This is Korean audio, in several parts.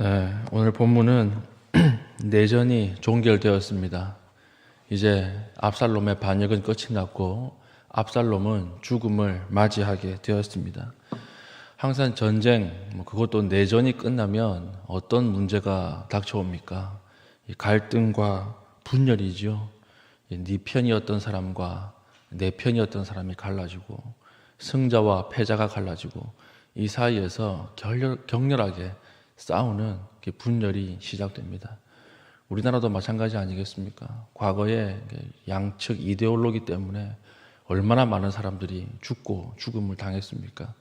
네, 오늘 본문은 내전이 종결되었습니다. 이제 압살롬의 반역은 끝이 났고 압살롬은 죽음을 맞이하게 되었습니다. 항상 전쟁, 그것도 내전이 끝나면 어떤 문제가 닥쳐옵니까? 갈등과 분열이죠. 네 편이었던 사람과 내 편이었던 사람이 갈라지고 승자와 패자가 갈라지고 이 사이에서 격렬하게 싸우는 분열이 시작됩니다. 우리나라도 마찬가지 아니겠습니까? 과거에 양측 이데올로기 때문에 얼마나 많은 사람들이 죽고 죽음을 당했습니까?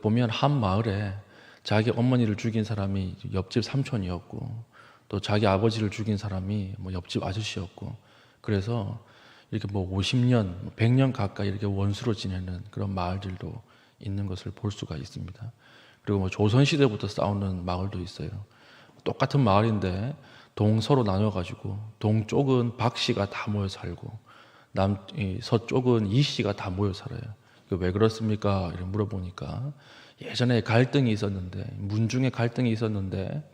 보면 한 마을에 자기 어머니를 죽인 사람이 옆집 삼촌이었고 또 자기 아버지를 죽인 사람이 옆집 아저씨였고 그래서 이렇게 50년, 100년 가까이 이렇게 원수로 지내는 그런 마을들도 있는 것을 볼 수가 있습니다. 그리고 조선시대부터 싸우는 마을도 있어요. 똑같은 마을인데 동서로 나눠가지고 동쪽은 박씨가 다 모여 살고 서쪽은 이씨가 다 모여 살아요. 왜 그렇습니까? 이렇게 물어보니까 예전에 갈등이 있었는데 문중에 갈등이 있었는데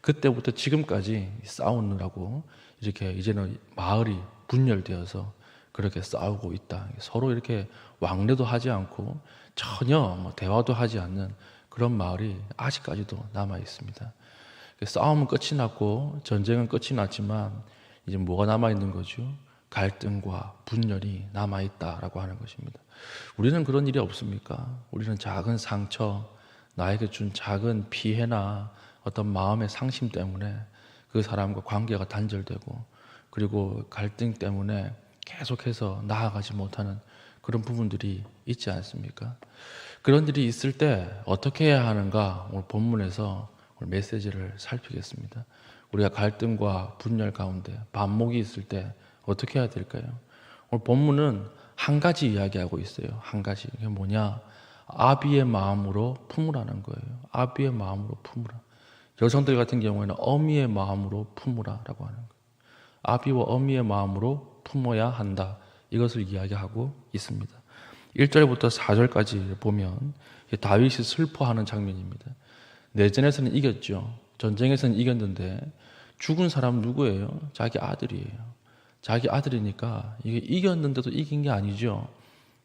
그때부터 지금까지 싸우느라고 이렇게 이제는 마을이 분열되어서 그렇게 싸우고 있다. 서로 이렇게 왕래도 하지 않고 전혀 대화도 하지 않는 그런 마을이 아직까지도 남아 있습니다. 싸움은 끝이 났고 전쟁은 끝이 났지만 이제 뭐가 남아 있는 거죠? 갈등과 분열이 남아 있다라고 하는 것입니다. 우리는 그런 일이 없습니까? 우리는 작은 상처, 나에게 준 작은 피해나 어떤 마음의 상심 때문에 그 사람과 관계가 단절되고 그리고 갈등 때문에 계속해서 나아가지 못하는 그런 부분들이 있지 않습니까? 그런 일이 있을 때 어떻게 해야 하는가 오늘 본문에서 오늘 메시지를 살피겠습니다. 우리가 갈등과 분열 가운데 반목이 있을 때 어떻게 해야 될까요? 오늘 본문은 한 가지 이야기하고 있어요. 한 가지. 이게 뭐냐? 아비의 마음으로 품으라는 거예요. 아비의 마음으로 품으라. 여성들 같은 경우에는 어미의 마음으로 품으라라고 하는 거예요. 아비와 어미의 마음으로 품어야 한다. 이것을 이야기하고 있습니다. 1절부터 4절까지 보면 다윗이 슬퍼하는 장면입니다. 내전에서는 이겼죠. 전쟁에서는 이겼는데 죽은 사람 누구예요? 자기 아들이에요. 자기 아들이니까 이게 이겼는데도 이긴 게 아니죠.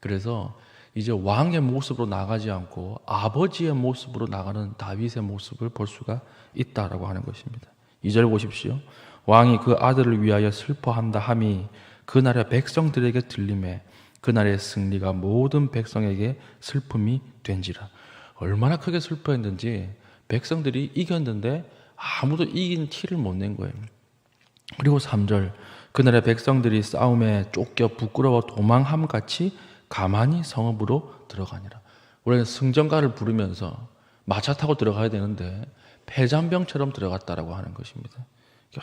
그래서 이제 왕의 모습으로 나가지 않고 아버지의 모습으로 나가는 다윗의 모습을 볼 수가 있다라고 하는 것입니다. 2절 보십시오. 왕이 그 아들을 위하여 슬퍼한다 함이 그날의 백성들에게 들림에 그날의 승리가 모든 백성에게 슬픔이 된지라. 얼마나 크게 슬퍼했는지 백성들이 이겼는데 아무도 이긴 티를 못 낸 거예요. 그리고 3절 그날의 백성들이 싸움에 쫓겨 부끄러워 도망함같이 가만히 성읍으로 들어가니라. 원래는 승전가를 부르면서 마차 타고 들어가야 되는데 패잔병처럼 들어갔다라고 하는 것입니다.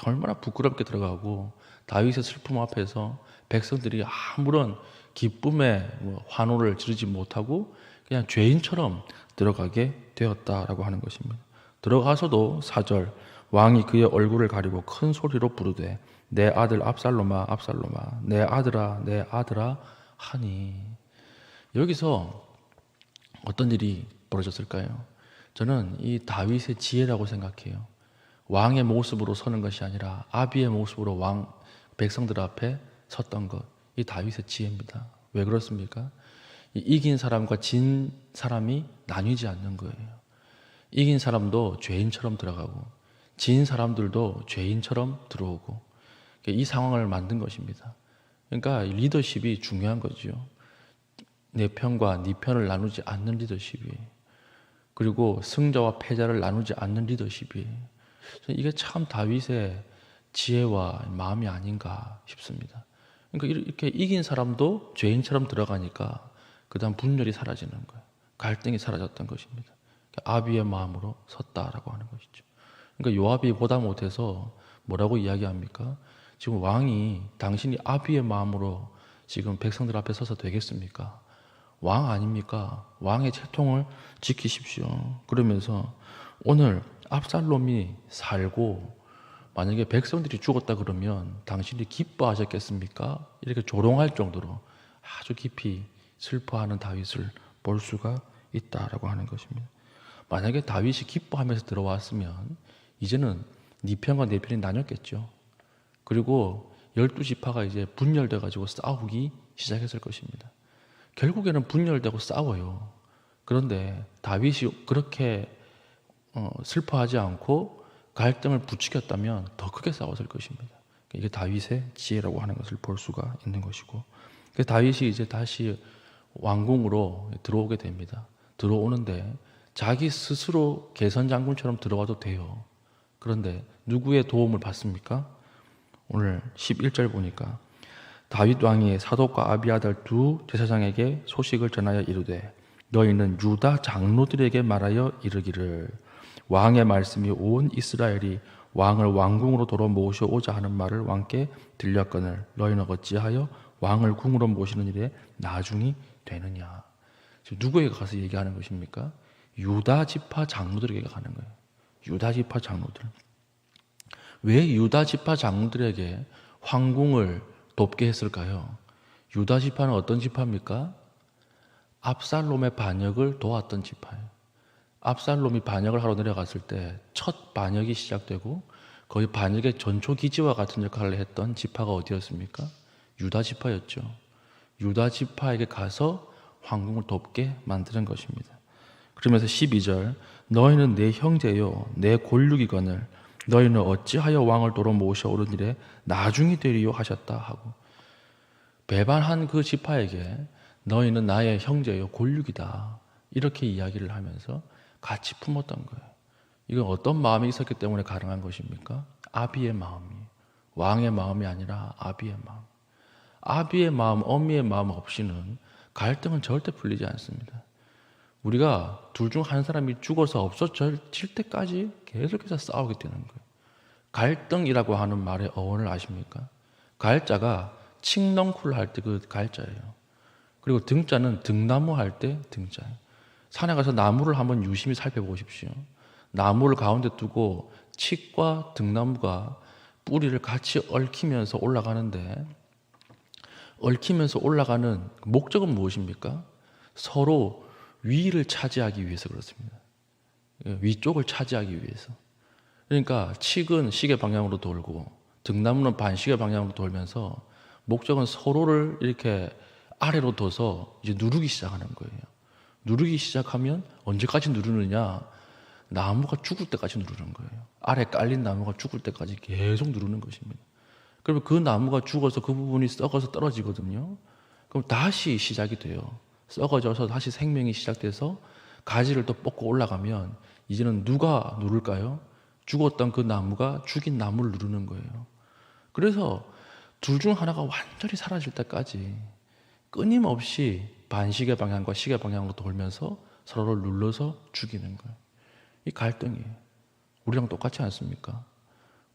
얼마나 부끄럽게 들어가고 다윗의 슬픔 앞에서 백성들이 아무런 기쁨의 환호를 지르지 못하고 그냥 죄인처럼 들어가게 되었다라고 하는 것입니다. 들어가서도 4절 왕이 그의 얼굴을 가리고 큰 소리로 부르되 내 아들 압살롬아 압살롬아 내 아들아 내 아들아 하니. 여기서 어떤 일이 벌어졌을까요? 저는 이 다윗의 지혜라고 생각해요. 왕의 모습으로 서는 것이 아니라 아비의 모습으로 왕 백성들 앞에 섰던 것, 이 다윗의 지혜입니다. 왜 그렇습니까? 이긴 사람과 진 사람이 나뉘지 않는 거예요. 이긴 사람도 죄인처럼 들어가고 진 사람들도 죄인처럼 들어오고 이 상황을 만든 것입니다. 그러니까 리더십이 중요한 거죠. 내 편과 네 편을 나누지 않는 리더십이, 그리고 승자와 패자를 나누지 않는 리더십이, 이게 참 다윗의 지혜와 마음이 아닌가 싶습니다. 그러니까 이렇게 이긴 사람도 죄인처럼 들어가니까 그 다음 분열이 사라지는 거예요. 갈등이 사라졌던 것입니다. 아비의 마음으로 섰다라고 하는 것이죠. 그러니까 요압이 보다 못해서 뭐라고 이야기합니까? 지금 왕이 당신이 아비의 마음으로 지금 백성들 앞에 서서 되겠습니까? 왕 아닙니까? 왕의 채통을 지키십시오. 그러면서 오늘 압살롬이 살고 만약에 백성들이 죽었다 그러면 당신이 기뻐하셨겠습니까? 이렇게 조롱할 정도로 아주 깊이 슬퍼하는 다윗을 볼 수가 있다라고 하는 것입니다. 만약에 다윗이 기뻐하면서 들어왔으면 이제는 네 편과 내 편이 나뉘었겠죠. 그리고 12지파가 이제 분열돼 가지고 싸우기 시작했을 것입니다. 결국에는 분열되고 싸워요. 그런데 다윗이 그렇게 슬퍼하지 않고 갈등을 부추겼다면 더 크게 싸웠을 것입니다. 이게 다윗의 지혜라고 하는 것을 볼 수가 있는 것이고, 그래서 다윗이 이제 다시 왕궁으로 들어오게 됩니다. 들어오는데 자기 스스로 개선 장군처럼 들어와도 돼요. 그런데 누구의 도움을 받습니까? 오늘 11절 보니까 다윗 왕이 사독과 아비아달 두 제사장에게 소식을 전하여 이르되 너희는 유다 장로들에게 말하여 이르기를 왕의 말씀이 온 이스라엘이 왕을 왕궁으로 도로 모셔오자 하는 말을 왕께 들렸거늘 너희는 어찌하여 왕을 궁으로 모시는 일에 나중이 되느냐. 지금 누구에게 가서 얘기하는 것입니까? 유다 지파 장로들에게 가는 거예요. 유다 지파 장로들. 왜 유다 지파 장로들에게 황궁을 돕게 했을까요? 유다 지파는 어떤 지파입니까? 압살롬의 반역을 도왔던 지파예요. 압살롬이 반역을 하러 내려갔을 때 첫 반역이 시작되고 거의 반역의 전초 기지와 같은 역할을 했던 지파가 어디였습니까? 유다 지파였죠. 유다 지파에게 가서 황궁을 돕게 만드는 것입니다. 그러면서 12절 너희는 내 형제요 내 골육이거늘 너희는 어찌하여 왕을 도로 모셔오는 일에 나중이 되리요 하셨다 하고, 배반한 그 지파에게 너희는 나의 형제요 골육이다 이렇게 이야기를 하면서 같이 품었던 거예요. 이건 어떤 마음이 있었기 때문에 가능한 것입니까? 아비의 마음이, 왕의 마음이 아니라 아비의 마음. 아비의 마음, 어미의 마음 없이는 갈등은 절대 풀리지 않습니다. 우리가 둘 중 한 사람이 죽어서 없어질 때까지 계속해서 싸우게 되는 거예요. 갈등이라고 하는 말의 어원을 아십니까? 갈자가 칡넝쿨 할 때 그 갈자예요. 그리고 등자는 등나무 할 때 등자예요. 산에 가서 나무를 한번 유심히 살펴보십시오. 나무를 가운데 두고 칡과 등나무가 뿌리를 같이 얽히면서 올라가는데, 얽히면서 올라가는 목적은 무엇입니까? 서로 위를 차지하기 위해서 그렇습니다. 위쪽을 차지하기 위해서. 그러니까 칡은 시계 방향으로 돌고 등나무는 반시계 방향으로 돌면서 목적은 서로를 이렇게 아래로 둬서 이제 누르기 시작하는 거예요. 누르기 시작하면 언제까지 누르느냐? 나무가 죽을 때까지 누르는 거예요. 아래 깔린 나무가 죽을 때까지 계속 누르는 것입니다. 그러면 그 나무가 죽어서 그 부분이 썩어서 떨어지거든요. 그럼 다시 시작이 돼요. 썩어져서 다시 생명이 시작돼서 가지를 또 뻗고 올라가면 이제는 누가 누를까요? 죽었던 그 나무가 죽인 나무를 누르는 거예요. 그래서 둘 중 하나가 완전히 사라질 때까지 끊임없이 반시계 방향과 시계 방향으로 돌면서 서로를 눌러서 죽이는 거예요. 이 갈등이에요. 우리랑 똑같지 않습니까?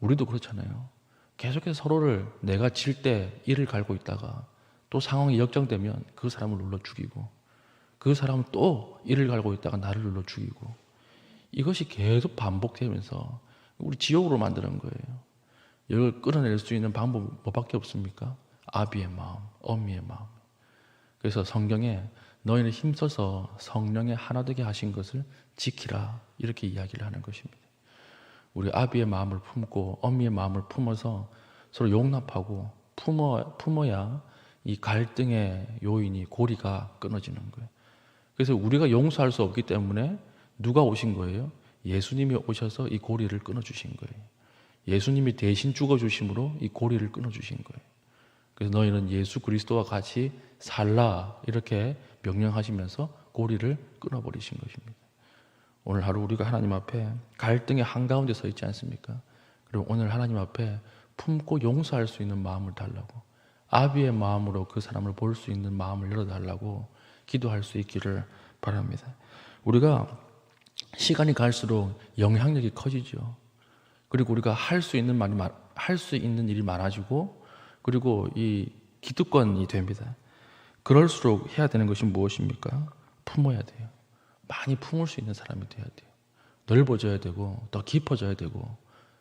우리도 그렇잖아요. 계속해서 서로를 내가 질 때 이를 갈고 있다가 또 상황이 역전되면 그 사람을 눌러 죽이고, 그 사람은 또 이를 갈고 있다가 나를 눌러 죽이고, 이것이 계속 반복되면서 우리 지옥으로 만드는 거예요. 이걸 끌어낼 수 있는 방법이 뭐밖에 없습니까? 아비의 마음, 어미의 마음. 그래서 성경에 너희는 힘써서 성령에 하나 되게 하신 것을 지키라 이렇게 이야기를 하는 것입니다. 우리 아비의 마음을 품고 어미의 마음을 품어서 서로 용납하고 품어야 이 갈등의 요인이 고리가 끊어지는 거예요. 그래서 우리가 용서할 수 없기 때문에 누가 오신 거예요? 예수님이 오셔서 이 고리를 끊어주신 거예요. 예수님이 대신 죽어주심으로 이 고리를 끊어주신 거예요. 그래서 너희는 예수 그리스도와 같이 살라 이렇게 명령하시면서 고리를 끊어버리신 것입니다. 오늘 하루 우리가 하나님 앞에 갈등의 한가운데 서 있지 않습니까? 그리고 오늘 하나님 앞에 품고 용서할 수 있는 마음을 달라고, 아비의 마음으로 그 사람을 볼 수 있는 마음을 열어달라고 기도할 수 있기를 바랍니다. 우리가 시간이 갈수록 영향력이 커지죠. 그리고 우리가 할 수 있는 일이 많아지고, 그리고 이 기득권이 됩니다. 그럴수록 해야 되는 것이 무엇입니까? 품어야 돼요. 많이 품을 수 있는 사람이 돼야 돼요. 넓어져야 되고 더 깊어져야 되고,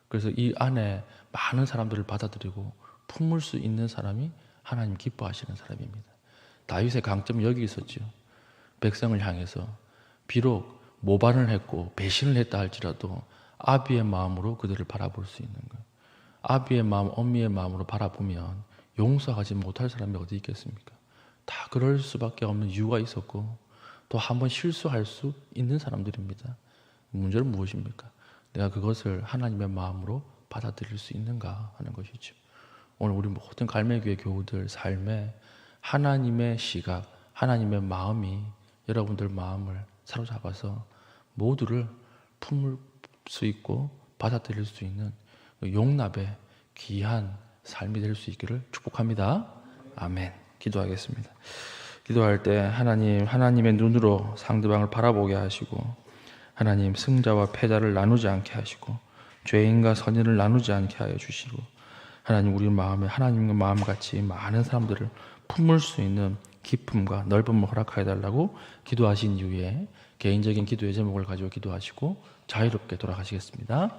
그래서 이 안에 많은 사람들을 받아들이고 품을 수 있는 사람이 하나님 기뻐하시는 사람입니다. 다윗의 강점이 여기 있었죠. 백성을 향해서 비록 모반을 했고 배신을 했다 할지라도 아비의 마음으로 그들을 바라볼 수 있는 거예요. 아비의 마음, 엄미의 마음으로 바라보면 용서하지 못할 사람이 어디 있겠습니까? 다 그럴 수밖에 없는 이유가 있었고 또 한번 실수할 수 있는 사람들입니다. 문제는 무엇입니까? 내가 그것을 하나님의 마음으로 받아들일 수 있는가 하는 것이죠. 오늘 우리 모든 갈매교회 교우들 삶에 하나님의 시각, 하나님의 마음이 여러분들 마음을 사로잡아서 모두를 품을 수 있고 받아들일 수 있는 용납의 귀한 삶이 될 수 있기를 축복합니다. 아멘. 기도하겠습니다. 기도할 때 하나님의 눈으로 상대방을 바라보게 하시고 하나님 승자와 패자를 나누지 않게 하시고 죄인과 선인을 나누지 않게 하여 주시고 하나님 우리 마음에 하나님과 마음같이 많은 사람들을 품을 수 있는 깊음과 넓음을 허락하여 달라고 기도하신 이후에 개인적인 기도의 제목을 가지고 기도하시고 자유롭게 돌아가시겠습니다.